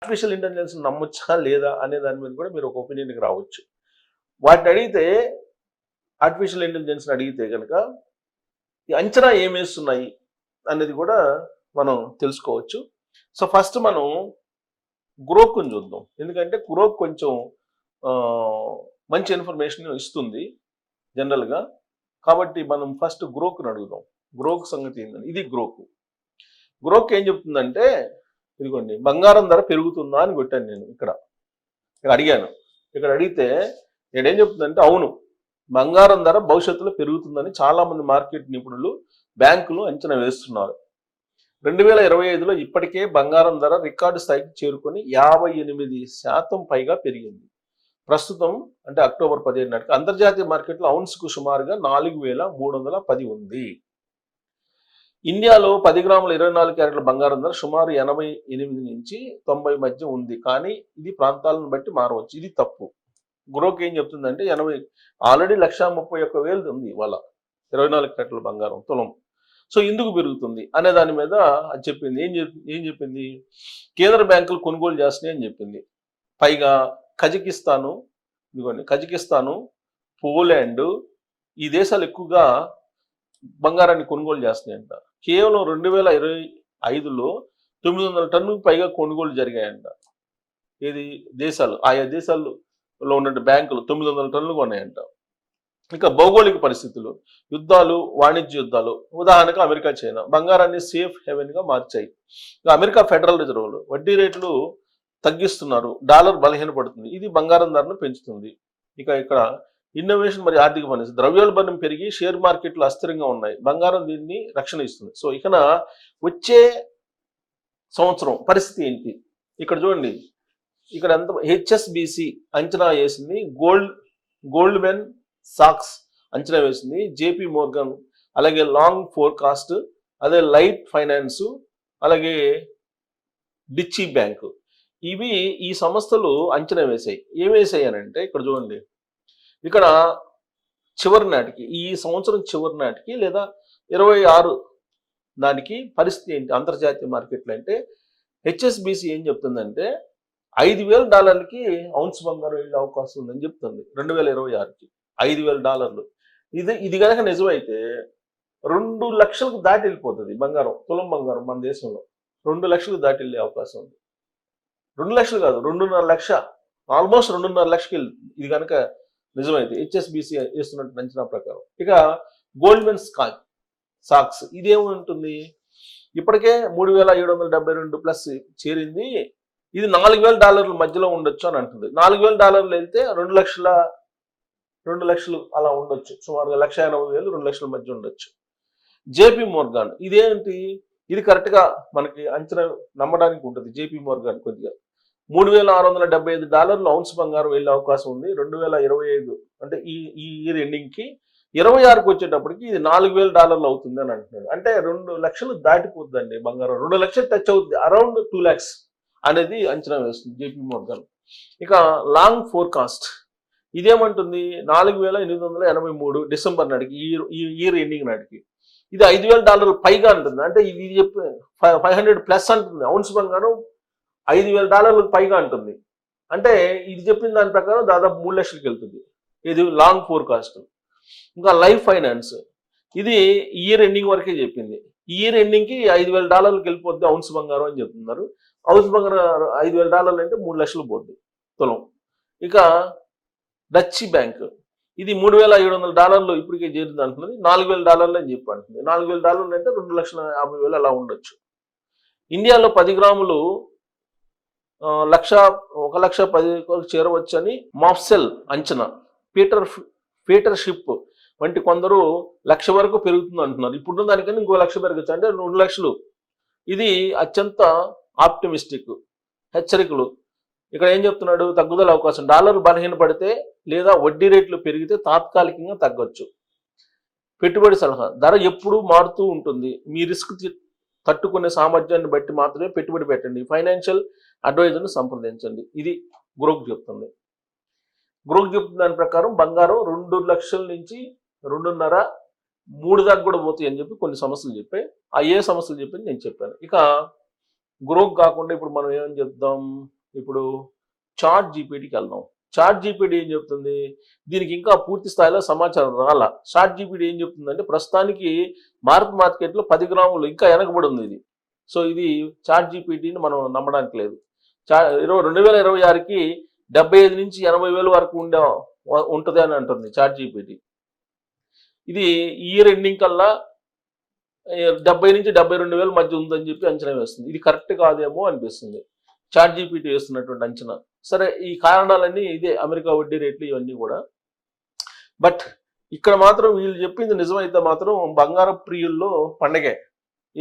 Artificial intelligence నమ్మొచ్చా లేదా అనే దాని మీద కూడా మీరు ఒక ఒపీనియన్కి రావచ్చు. వాటిని అడిగితే ఆర్టిఫిషియల్ ఇంటెలిజెన్స్ అడిగితే కనుక ఈ అంచనా ఏమేస్తున్నాయి అనేది కూడా మనం తెలుసుకోవచ్చు. సో ఫస్ట్ మనం గ్రోక్ని చూద్దాం. ఎందుకంటే గ్రోక్ కొంచెం మంచి ఇన్ఫర్మేషన్ ఇస్తుంది జనరల్గా. కాబట్టి మనం ఫస్ట్ గ్రోక్ని అడుగుదాం. గ్రోక్ సంగతి ఏంటంటే ఇది గ్రోక్ ఏం చెప్తుందంటే, ఇదిగోండి బంగారం ధర పెరుగుతుందా అని కొట్టాను నేను ఇక్కడ అడిగాను. ఇక్కడ అడిగితే నేనేం చెప్తుందంటే అవును, బంగారం ధర భవిష్యత్తులో పెరుగుతుందని చాలామంది మార్కెట్ నిపుణులు, బ్యాంకులు అంచనా వేస్తున్నారు. 2025లో ఇప్పటికే బంగారం ధర రికార్డు స్థాయికి చేరుకొని 58% పైగా పెరిగింది. ప్రస్తుతం అంటే అక్టోబర్ 15 నాటికి అంతర్జాతీయ మార్కెట్లో ఔన్స్కు సుమారుగా 4310 ఉంది. ఇండియాలో 10 గ్రాముల 24 క్యారెట్ల బంగారం ధర సుమారు 88 నుంచి 90 మధ్య ఉంది. కానీ ఇది ప్రాంతాలను బట్టి మారవచ్చు. ఇది తప్పు. గ్రోక్ ఏం చెప్తుందంటే ఆల్రెడీ 131,000 ఉంది ఇవాళ 24 క్యారెట్ల బంగారం తులం. సో ఎందుకు పెరుగుతుంది అనే దాని మీద అది చెప్పింది. ఏం చెప్పింది, కేంద్ర బ్యాంకులు కొనుగోలు చేస్తున్నాయి అని చెప్పింది. పైగా కజకిస్తాను, పోలాండ్ ఈ దేశాలు ఎక్కువగా బంగారాన్ని కొనుగోలు చేస్తున్నాయంట. కేవలం 2025లో 900 టన్నులకు పైగా కొనుగోలు జరిగాయంట. ఏది దేశాలు, ఆయా దేశాల్లో ఉన్న బ్యాంకులు 900 టన్నులు కొన్నాయంట. ఇక భౌగోళిక పరిస్థితులు, యుద్ధాలు, వాణిజ్య యుద్ధాలు, ఉదాహరణకు అమెరికా, చైనా బంగారాన్ని సేఫ్ హెవెన్గా మార్చాయి. ఇక అమెరికా ఫెడరల్ రిజర్వులు వడ్డీ రేట్లు తగ్గిస్తున్నారు, డాలర్ బలహీనపడుతుంది, ఇది బంగారం ధరను పెంచుతుంది. ఇక ఇక్కడ ఇన్నోవేషన్ మరియు ఆర్థిక పరిస్థితి, ద్రవ్యోల్బణం పెరిగి షేర్ మార్కెట్లు అస్థిరంగా ఉన్నాయి, బంగారం దీన్ని రక్షణ ఇస్తుంది. సో ఇక వచ్చే సంవత్సరం పరిస్థితి ఏంటి ఇక్కడ చూడండి. ఇక్కడ ఎంత హెచ్ఎస్బిసి అంచనా వేసింది, గోల్డ్మెన్ సాక్స్ అంచనా వేసింది, జేపీ మోర్గన్, అలాగే లాంగ్ ఫోర్కాస్ట్, అదే లైట్ ఫైనాన్స్, అలాగే డిచ్చి బ్యాంక్, ఇవి ఈ సంస్థలు అంచనా వేసాయి. ఏం వేసాయి అని అంటే ఇక్కడ చూడండి, ఇక్కడ చివరి నాటికి, ఈ సంవత్సరం చివరి నాటికి లేదా 26 దానికి పరిస్థితి ఏంటి అంతర్జాతీయ మార్కెట్లు అంటే, హెచ్ఎస్బిసి ఏం చెప్తుందంటే $5,000 ఔన్స్ బంగారం వెళ్ళే అవకాశం ఉందని చెప్తుంది 2026కి. $5,000 ఇది కనుక నిజమైతే 2 లక్షలకు దాటి వెళ్ళిపోతుంది బంగారం, తులం బంగారం మన దేశంలో 2 లక్షలకు దాటి వెళ్ళే అవకాశం ఉంది. 2 లక్షలు కాదు, 2.5 లక్ష, ఆల్మోస్ట్ 2.5 లక్షకి వెళ్తుంది ఇది కనుక నిజమైతే హెచ్ఎస్బిసి వేస్తున్నట్టు అంచనా ప్రకారం. ఇక గోల్డ్మెన్ సాక్స్ ఇదేముంటుంది, ఇప్పటికే 3,772 ప్లస్ చేరింది, ఇది $4,000 మధ్యలో ఉండొచ్చు అని అంటుంది. $4,000 వెళ్తే 2 లక్షలు అలా ఉండొచ్చు, సుమారుగా 1,80,000 2 లక్షల మధ్య ఉండొచ్చు. జేపీ మోర్గాన్ ఇదేంటి, ఇది కరెక్ట్గా మనకి అంచనా నమ్మడానికి ఉంటుంది. జేపీ మోర్గాన్ కొద్దిగా $3,675 ఔన్స్ బంగారం వెళ్ళే అవకాశం ఉంది 2025 అంటే ఈ ఇయర్ ఎండింగ్కి. 26కి వచ్చేటప్పటికి ఇది $4,000 అవుతుంది అని అంటున్నాడు. అంటే 2 లక్షలు దాటిపోతుందండి బంగారం, 2 లక్షలు టచ్ అవుతుంది, అరౌండ్ 2 lakhs అనేది అంచనా వేస్తుంది జేపీ మోర్గాన్. ఇక లాంగ్ ఫోర్కాస్ట్ ఇదేమంటుంది, 4,883 డిసెంబర్ నాటికి, ఈ ఇయర్ ఎండింగ్ నాటికి ఇది $5,000 పైగా అంటుంది. అంటే ఇది చెప్పి 500 ప్లస్ అంటుంది, ఔన్స్ బంగారం $5,000 పైగా అంటుంది. అంటే ఇది చెప్పిన దాని ప్రకారం దాదాపు 3 లక్షలకి వెళ్తుంది, ఇది లాంగ్ ఫోర్కాస్ట్. ఇంకా లైఫ్ ఫైనాన్స్ ఇది ఇయర్ ఎండింగ్ వరకే చెప్పింది, ఇయర్ ఎండింగ్కి $5,000 వెళ్ళిపోద్ది ఔన్స్ బంగారం అని చెప్తున్నారు. ఔన్స్ బంగారం $5,000 అంటే 3 లక్షలు పోద్ది తులం. ఇక డచ్చి బ్యాంక్ ఇది $3,700 ఇప్పటికే చేరింది అంటున్నది, $4,000 అని చెప్పి అంటుంది. $4,000 అంటే 2,50,000 అలా ఉండొచ్చు. ఇండియాలో 10 గ్రాములు 1,10,000 చేరవచ్చు అని మాఫ్సెల్ అంచనా. పీటర్ షిప్ వంటి కొందరు 1,00,000 వరకు పెరుగుతుంది అంటున్నారు. ఇప్పుడున్న దానికన్నా ఇంకో 1,00,000 పెరగచ్చు, అంటే 2 లక్షలు. ఇది అత్యంత ఆప్టిమిస్టిక్ హెచ్చరికలు. ఇక్కడ ఏం చెప్తున్నాడు, తగ్గుదల అవకాశం, డాలర్ బలహీనపడితే లేదా వడ్డీ రేట్లు పెరిగితే తాత్కాలికంగా తగ్గొచ్చు. పెట్టుబడి సలహా, ధర ఎప్పుడూ మారుతూ ఉంటుంది, మీ రిస్క్ తట్టుకునే సామర్థ్యాన్ని బట్టి మాత్రమే పెట్టుబడి పెట్టండి, ఫైనాన్షియల్ అడ్వైజర్ని సంప్రదించండి. ఇది గ్రోక్ చెప్తుంది. గ్రోక్ చెప్తున్న దాని ప్రకారం బంగారం 2 లక్షల నుంచి 2.5, 3 దాకా కూడా పోతాయి అని చెప్పి కొన్ని సమస్యలు చెప్పాయి. ఆ ఏ సమస్యలు చెప్పింది నేను చెప్పాను. ఇక గ్రోక్ కాకుండా ఇప్పుడు మనం ఏమని చెప్తాం, ఇప్పుడు చాట్ జీపీటీకి వెళ్దాం. చాట్ జీపీటీ ఏం చెప్తుంది, దీనికి ఇంకా పూర్తి స్థాయిలో సమాచారం రాలా. చాట్ జీపీటీ ఏం చెప్తుందంటే ప్రస్తుతానికి భారత్ మార్కెట్లో 10 గ్రాములు ఇంకా వెనకబడి ఉంది ఇది. సో ఇది చాట్ జీపీటీని మనం నమ్మడానికి లేదు. 2026కి 75 నుంచి 80,000 వరకు ఉంటుంది అని అంటుంది చాట్ జీపీటీ. ఇది ఇయర్ ఎండింగ్ కల్లా 70 నుంచి 72,000 మధ్య ఉందని చెప్పి అంచనా వేస్తుంది. ఇది కరెక్ట్ కాదేమో అనిపిస్తుంది చాట్ జీపీటీ వేస్తున్నటువంటి అంచనా. సరే, ఈ కారణాలన్నీ ఇదే, అమెరికా వడ్డీ రేట్లు ఇవన్నీ కూడా. బట్ ఇక్కడ మాత్రం వీళ్ళు చెప్పింది నిజమైతే మాత్రం బంగారం ప్రియుల్లో పండగే.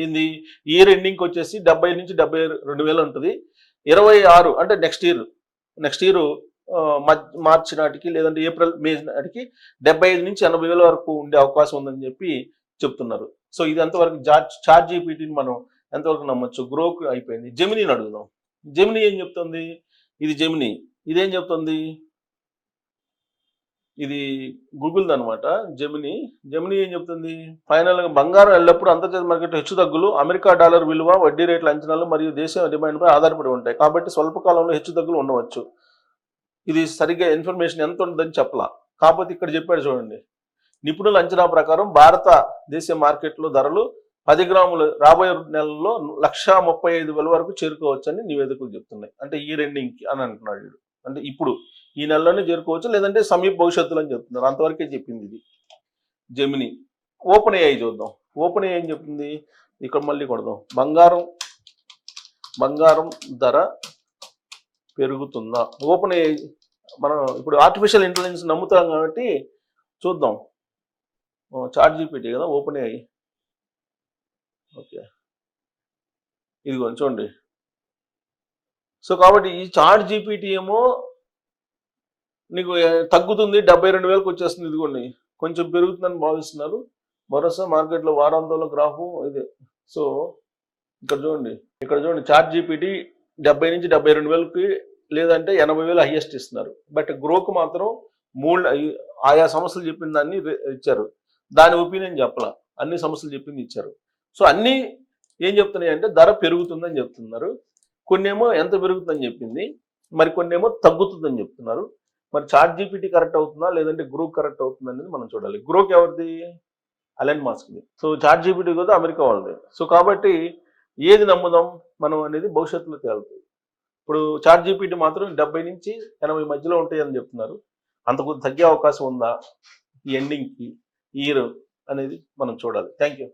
ఏంది, ఇయర్ ఎండింగ్కి వచ్చేసి 70 నుంచి 72,000 ఉంటుంది. 26 అంటే నెక్స్ట్ ఇయర్ మార్చి నాటికి లేదంటే ఏప్రిల్ మే నాటికి 75 నుంచి 80,000 వరకు ఉండే అవకాశం ఉందని చెప్పి చెప్తున్నారు. సో ఇది ఎంతవరకు చాట్ జీపీటీని మనం ఎంతవరకు నమ్మొచ్చు? గ్రోక్ అయిపోయింది. జెమినీని అడుగుదాం. జెమినీ ఏం చెప్తుంది? ఇది జెమినీ. ఇదేం చెప్తుంది? ఇది గూగుల్ది అనమాట. జెమినీ ఏం చెప్తుంది? ఫైనల్గా బంగారం ఎల్లప్పుడూ అంతర్జాతీయ మార్కెట్ హెచ్చుతగ్గులు, అమెరికా డాలర్ విలువ, వడ్డీ రేట్ల అంచనాలు మరియు దేశ డిమాండ్పై ఆధారపడి ఉంటాయి. కాబట్టి స్వల్పకాలంలో హెచ్చుతగ్గులు ఉండవచ్చు. ఇది సరిగ్గా ఇన్ఫర్మేషన్ ఎంత ఉంటుందని చెప్పలా. కాకపోతే ఇక్కడ చెప్పాడు చూడండి, నిపుణుల అంచనా ప్రకారం భారతదేశ మార్కెట్లో ధరలు 10 గ్రాములు రాబోయే నెలల్లో 1,35,000 వరకు చేరుకోవచ్చని నివేదికలు చెప్తున్నాయి. అంటే ఈ రెండింగ్కి అని అంటున్నాడు వీడు. అంటే ఇప్పుడు ఈ నెలలోనే చేరుకోవచ్చు, లేదంటే సమీప భవిష్యత్తులో అని చెప్తున్నారు. అంతవరకే చెప్పింది ఇది జెమినీ. ఓపెన్ ఏఐ చూద్దాం. ఓపెన్ ఏఐ ఏం చెప్తుంది? ఇక్కడ మళ్ళీ కొడదాం. బంగారం ధర పెరుగుతుందా? ఓపెన్ ఏఐ మనం ఇప్పుడు ఆర్టిఫిషియల్ ఇంటెలిజెన్స్ నమ్ముతాం కాబట్టి చూద్దాం. చాట్ జీపీటీ కదా ఓపెన్ ఏఐ. ఓకే, ఇదిగో చూడండి. సో కాబట్టి ఈ చాట్ జీపీటీ ఏమో నీకు తగ్గుతుంది, 72,000కి వచ్చేస్తుంది. ఇదిగోండి, కొంచెం పెరుగుతుందని భావిస్తున్నారు. మరోసా మార్కెట్లో వారాంతంలో గ్రాఫ్ ఇదే. సో ఇక్కడ చూడండి చాట్ జీపీటీ 70 నుంచి 72,000కి లేదంటే 80,000 హైయెస్ట్ ఇస్తున్నారు. బట్ గ్రోక్ మాత్రం ఆయా సంస్థలు చెప్పిన దాన్ని ఇచ్చారు. దాని ఒపీనియన్ చెప్పాల, అన్ని సంస్థలు చెప్పింది ఇచ్చారు. సో అన్నీ ఏం చెప్తున్నాయి అంటే ధర పెరుగుతుందని చెప్తున్నారు. కొన్నేమో ఎంత పెరుగుతుందని చెప్పింది, మరి కొన్నేమో తగ్గుతుందని చెప్తున్నారు. మరి చాట్ జీపీటీ కరెక్ట్ అవుతుందా లేదంటే గ్రోక్ కరెక్ట్ అవుతుందా అనేది మనం చూడాలి. గ్రోక్ ఎవరిది? ఎలాన్ మస్క్ది. సో చాట్ జీపీటీ కూడా అమెరికా వాళ్ళది. సో కాబట్టి ఏది నమ్ముదాం మనం అనేది భవిష్యత్తులో తేలుతుంది. ఇప్పుడు చాట్ జీపీటీ మాత్రం 70 నుంచి 80 మధ్యలో ఉంటాయని చెప్తున్నారు. అంతకు తగ్గే అవకాశం ఉందా ఈ ఎండింగ్కి, ఇయర్ అనేది మనం చూడాలి. Thank you.